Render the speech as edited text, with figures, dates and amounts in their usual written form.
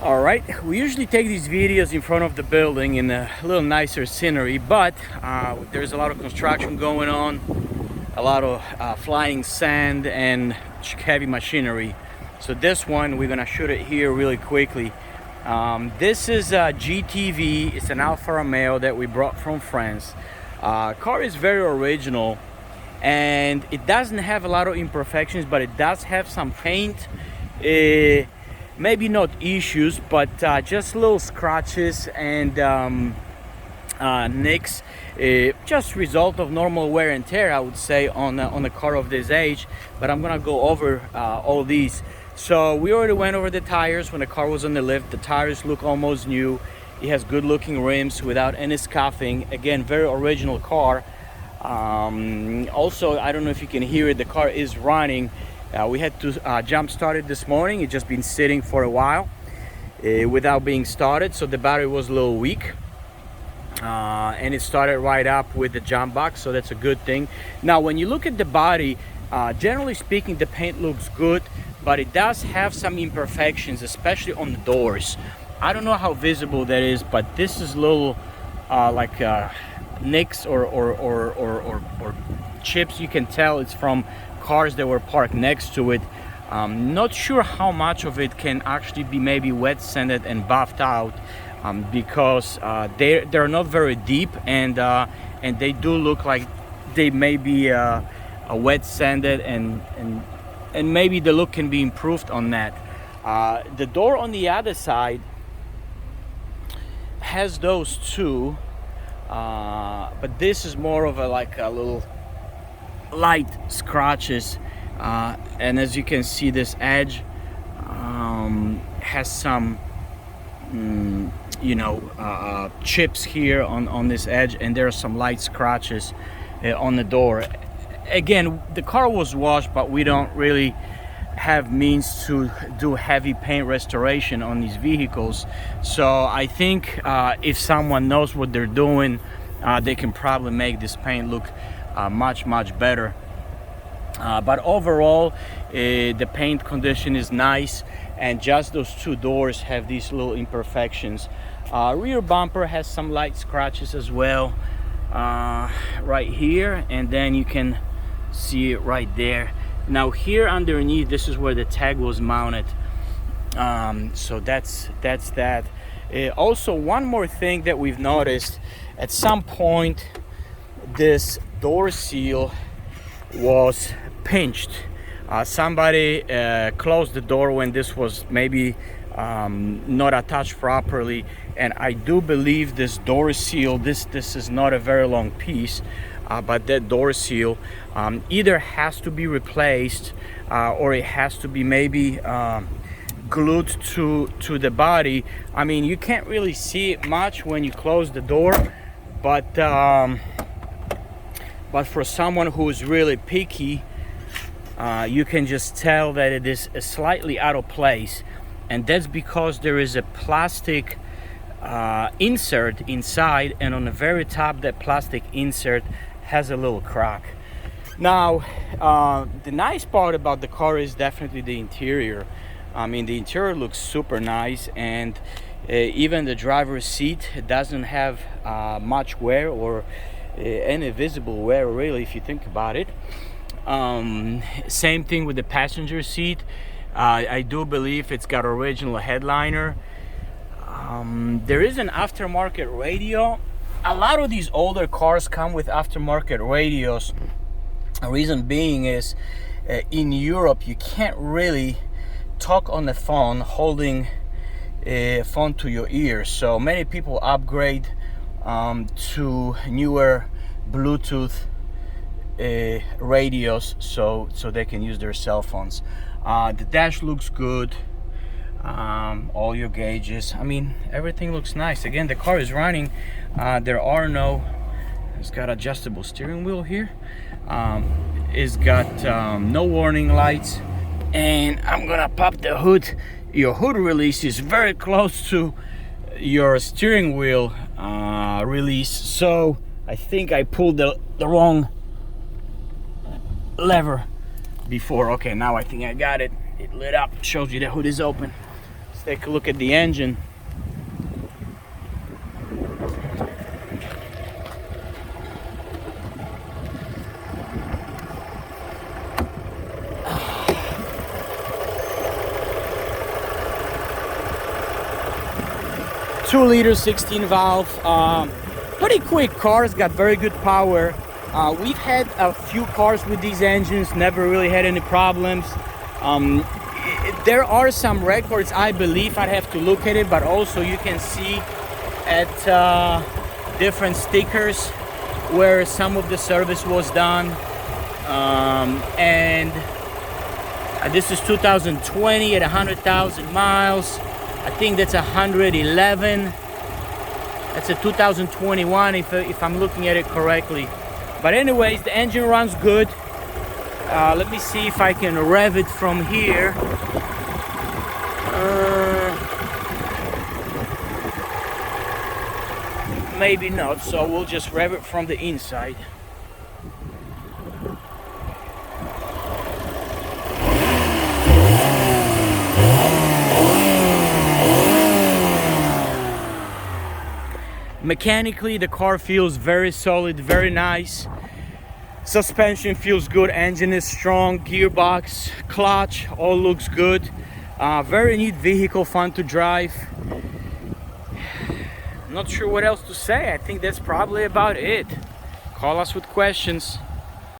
All right, we usually take these videos in front of the building in a little nicer scenery, but there's a lot of construction going on, a lot of flying sand and heavy machinery. So this one, we're gonna shoot it here really quickly. This is a GTV. It's an Alfa Romeo that we brought from France. Car is very original, and it doesn't have a lot of imperfections, but it does have some paint. Maybe not issues, but just little scratches and nicks. Just result of normal wear and tear, I would say, on a car of this age. But I'm gonna go over all these. So we already went over the tires when the car was on the lift. The tires look almost new. It has good looking rims without any scuffing. Again, very original car. Also, I don't know if you can hear it, the car is running. We had to jump start it this morning. It's just been sitting for a while without being started, so the battery was a little weak. And it started right up with the jump box, so that's a good thing. Now, when you look at the body, generally speaking, the paint looks good, but it does have some imperfections, especially on the doors. I don't know how visible that is, but this is little like nicks or chips. You can tell it's from cars that were parked next to it. Not sure how much of it can actually be maybe wet sanded and buffed out, because they're not very deep, and they do look like they may be wet sanded, and maybe the look can be improved on that. The door on the other side has those too, but this is more of like a little light scratches, and as you can see, this edge has some chips here on this edge, and there are some light scratches on the door. Again, the car was washed, but we don't really have means to do heavy paint restoration on these vehicles. So I think if someone knows what they're doing, they can probably make this paint look much better. But overall, the paint condition is nice, and just those two doors have these little imperfections. Rear bumper has some light scratches as well, right here, and then you can see it right there. Now here underneath, this is where the tag was mounted. So that's that. Also, one more thing that we've noticed, at some point this door seal was pinched. Somebody closed the door when this was maybe not attached properly, and I do believe this door seal, this is not a very long piece, but that door seal either has to be replaced, or it has to be maybe glued to the body. I mean, you can't really see it much when you close the door, but for someone who is really picky, you can just tell that it is slightly out of place, and that's because there is a plastic insert inside, and on the very top, that plastic insert has a little crack. Now, the nice part about the car is definitely the interior. I mean, the interior looks super nice, and even the driver's seat doesn't have much wear, or any visible wear, really, if you think about it. Same thing with the passenger seat. I do believe it's got original headliner. There is an aftermarket radio. A lot of these older cars come with aftermarket radios. The reason being is in Europe you can't really talk on the phone holding a phone to your ear, so many people upgrade to newer Bluetooth radios so they can use their cell phones. The dash looks good, all your gauges, I mean, everything looks nice. Again, the car is running. It's got adjustable steering wheel here. It's got no warning lights, and I'm gonna pop the hood. Your hood release is very close to your steering wheel release, so I think I pulled the wrong lever before. Okay, now I think I got it. It lit up, shows you the hood is open. take a look at the engine. Two-liter 16 valve, pretty quick car. It's got very good power. We've had a few cars with these engines, never really had any problems. There are some records, I believe. I'd have to look at it, but also you can see at different stickers where some of the service was done. And this is 2020 at 100,000 miles. I think that's 111. That's a 2021 if I'm looking at it correctly. But anyways, the engine runs good. Let me see if I can rev it from here. Maybe not, so we'll just rev it from the inside. Mechanically, the car feels very solid, very nice. Suspension feels good, engine is strong, gearbox, clutch, all looks good. Very neat vehicle, fun to drive. Not sure what else to say. I think that's probably about it. Call us with questions.